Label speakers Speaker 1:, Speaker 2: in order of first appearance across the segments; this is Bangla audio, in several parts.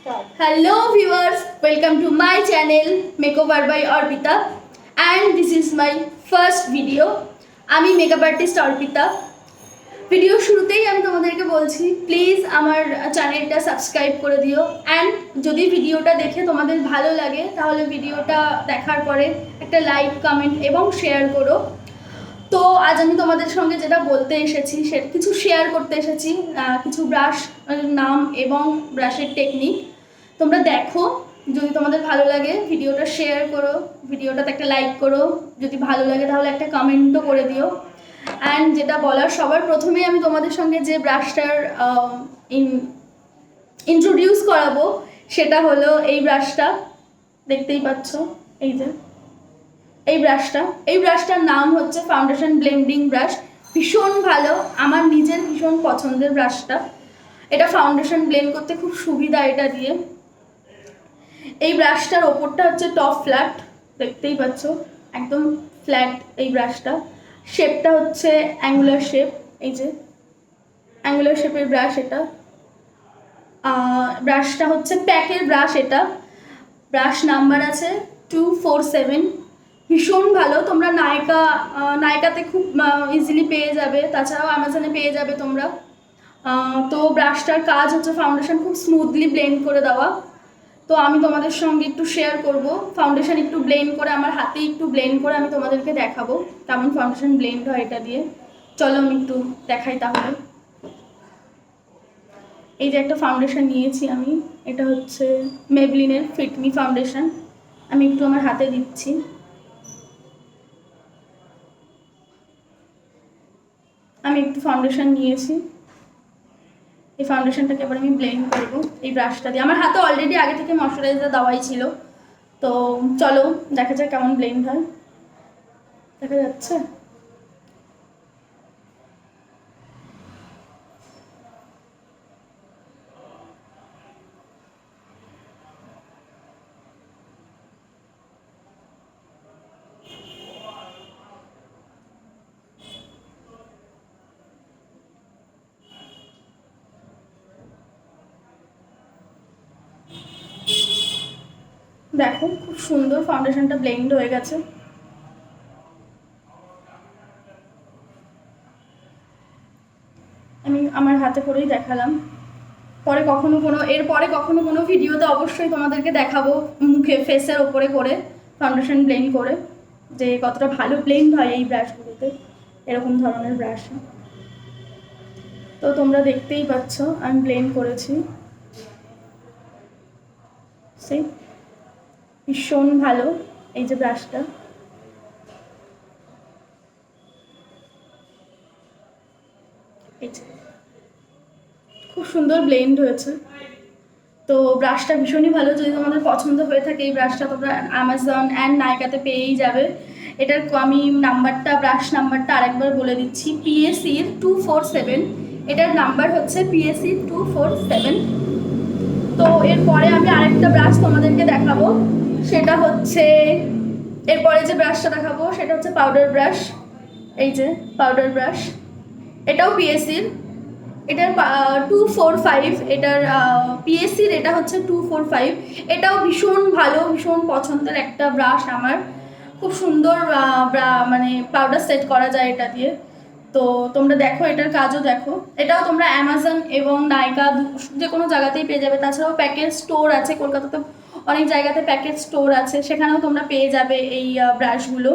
Speaker 1: Hello viewers, welcome to my channel Makeover by Arpita and this is my first video. আমি মেকআপ আর্টিস্ট অর্পিতা। ভিডিও শুরুতেই আমি তোমাদেরকে বলছি প্লিজ আমার চ্যানেলটা সাবস্ক্রাইব করে দিও অ্যান্ড যদি ভিডিওটা দেখে তোমাদের ভালো লাগে তাহলে ভিডিওটা দেখার পরে একটা লাইক কমেন্ট এবং শেয়ার করো। তো আজ আমি তোমাদের সঙ্গে যেটা বলতে এসেছি সেটা কিছু শেয়ার করতে এসেছি, কিছু ব্রাশ নাম এবং ব্রাশের টেকনিক তোমরা দেখো। যদি তোমাদের ভালো লাগে ভিডিওটা শেয়ার করো, ভিডিওটাতে একটা লাইক করো, যদি ভালো লাগে তাহলে একটা কমেন্টও করে দিও। অ্যান্ড যেটা বলার সবার প্রথমেই আমি তোমাদের সঙ্গে যে ব্রাশটার ইন্ট্রোডিউস করাবো সেটা হলো এই ব্রাশটা, দেখতেই পাচ্ছ এই যে এই ব্রাশটার নাম হচ্ছে ফাউন্ডেশন ব্লেন্ডিং ব্রাশ। ভীষণ ভালো, আমার নিজের ভীষণ পছন্দের ব্রাশটা। এটা ফাউন্ডেশন ব্লেন্ড করতে খুব সুবিধা এটা দিয়ে। এই ব্রাশটার ওপরটা হচ্ছে টপ ফ্ল্যাট, দেখতেই পাচ্ছ একদম ফ্ল্যাট এই ব্রাশটা। শেপটা হচ্ছে অ্যাঙ্গুলার শেপ, এই যে অ্যাঙ্গুলার শেপের ব্রাশ এটা। ব্রাশটা হচ্ছে প্যাকের ব্রাশ, এটা ব্রাশ নাম্বার আছে 247। ভীষণ ভালো, তোমরা নায়কাতে খুব ইজিলি পেয়ে যাবে, তাছাড়াও অ্যামাজনে পেয়ে যাবে তোমরা। তো ব্রাশটার কাজ হচ্ছে ফাউন্ডেশন খুব স্মুথলি ব্লেন্ড করে দেওয়া। তো আমি তোমাদের সঙ্গে একটু শেয়ার করব ফাউন্ডেশন একটু ব্লেন্ড করে, আমার হাতে একটু ব্লেন্ড করে আমি তোমাদেরকে দেখাবো কেমন ফাউন্ডেশন ব্লেন্ড হয় এটা দিয়ে। চলো আমি একটু দেখাই তাহলে। এই যে একটা ফাউন্ডেশন নিয়েছি আমি, এটা হচ্ছে মেবলিনের ফিটমি ফাউন্ডেশন। আমি একটু আমার হাতে দিচ্ছি। আমি একটু ফাউন্ডেশন নিয়েছি, এই ফাউন্ডেশনটাকে এবার আমি ব্লেন্ড করবো এই ব্রাশটা দিয়ে। আমার হাতে অলরেডি আগে থেকে ময়শ্চারাইজার দেওয়াই ছিল। তো চলো দেখা যাক কেমন ব্লেন্ড হয়। দেখা যাচ্ছে দেখো খুব সুন্দর ফাউন্ডেশনটা ব্লেন্ড হয়ে গেছে। আমি আমার হাতে করেই দেখালাম। এরপরে কখনো কোনো ভিডিওতে অবশ্যই তোমাদেরকে দেখাবো মুখে ফেসের ওপরে করে ফাউন্ডেশন ব্লেন্ড করে যে কতটা ভালো ব্লেন্ড হয় এই ব্রাশগুলোতে, এরকম ধরনের ব্রাশ। তো তোমরা দেখতেই পাচ্ছ আমি ব্লেন্ড করেছি, সেই ভীষণ ভালো এই যে ব্রাশটা। খুব সুন্দর ব্লেন্ড হয়েছে। তো ব্রাশটা ভীষণই ভালো, যদি তোমাদের পছন্দ হয়ে থাকে এই ব্রাশটা তোমরা অ্যামাজন অ্যান্ড নাইকাতে পেয়েই যাবে। এটার আমি ব্রাশ নাম্বারটা আরেকবার বলে দিচ্ছি, পিএসির 247। এটার নাম্বার হচ্ছে পিএসির 247। তো এরপরে আমি আরেকটা ব্রাশ তোমাদেরকে দেখাবো, সেটা হচ্ছে এরপরে যে ব্রাশটা দেখাবো সেটা হচ্ছে পাউডার ব্রাশ। এই যে পাউডার ব্রাশ, এটাও পিএসির, এটার 245। এটার পিএসির এটা হচ্ছে 245। এটাও ভীষণ ভালো, ভীষণ পছন্দের একটা ব্রাশ আমার। খুব সুন্দর মানে পাউডার সেট করা যায় এটা দিয়ে। তো তোমরা দেখো এটার কাজও দেখো। এটাও তোমরা অ্যামাজন এবং নাইকা যে কোনো জায়গাতেই পেয়ে যাবে। তাছাড়াও প্যাকেজ স্টোর আছে কলকাতাতে, অনেক জায়গাতে প্যাকেজ স্টোর আছে, সেখানেও তোমরা পেয়ে যাবে এই ব্রাশগুলো,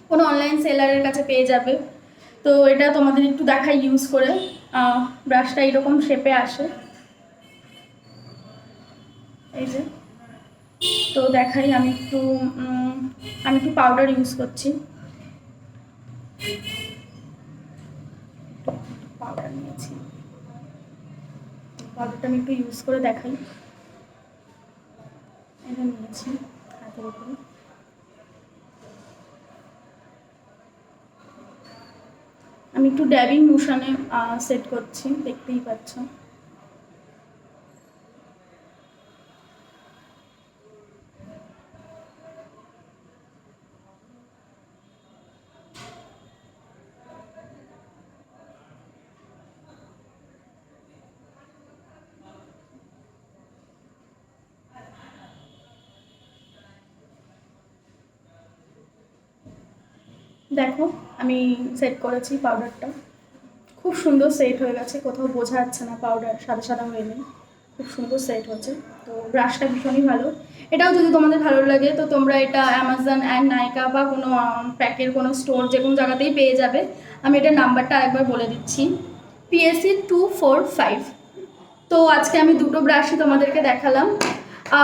Speaker 1: কোনো অনলাইন সেলারের কাছে পেয়ে যাবে। তো এটা তোমাদের একটু দেখাই ইউজ করে। ব্রাশটা এইরকম শেপে আসে, এই যে। তো দেখাই আমি একটু পাউডার ইউজ করছি, পাউডার নিয়েছি, পাউডারটা আমি একটু ইউজ করে দেখাই। এটা নিয়েছি হাতের উপরে। আমি একটু ড্যাবিং মোশনে সেট করছি, দেখতেই পাচ্ছ। দেখো আমি সেট করেছি পাউডারটা, খুব সুন্দর সেট হয়ে গেছে, কোথাও বোঝা যাচ্ছে না পাউডার সাদা সাদা হয়ে নেই, খুব সুন্দর সেট হচ্ছে। তো ব্রাশটা ভীষণই ভালো। এটাও যদি তোমাদের ভালো লাগে তো তোমরা এটা অ্যামাজন অ্যান্ড নাইকা বা কোনো প্যাকের কোনো স্টোর যে কোনো জায়গাতেই পেয়ে যাবে। আমি এটার নাম্বারটা আরেকবার বলে দিচ্ছি, PSC 245। তো আজকে আমি দুটো ব্রাশই তোমাদেরকে দেখালাম।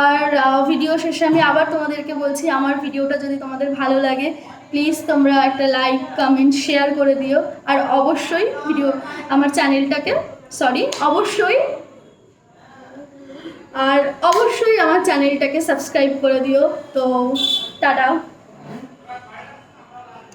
Speaker 1: আর ভিডিও শেষে আমি আবার তোমাদেরকে বলছি, আমার ভিডিওটা যদি তোমাদের ভালো লাগে প্লিজ তোমরা একটা লাইক কমেন্ট শেয়ার করে দিও। আর অবশ্যই আমার চ্যানেলটাকে অবশ্যই আমার চ্যানেলটাকে সাবস্ক্রাইব করে দিও। তো টাটা।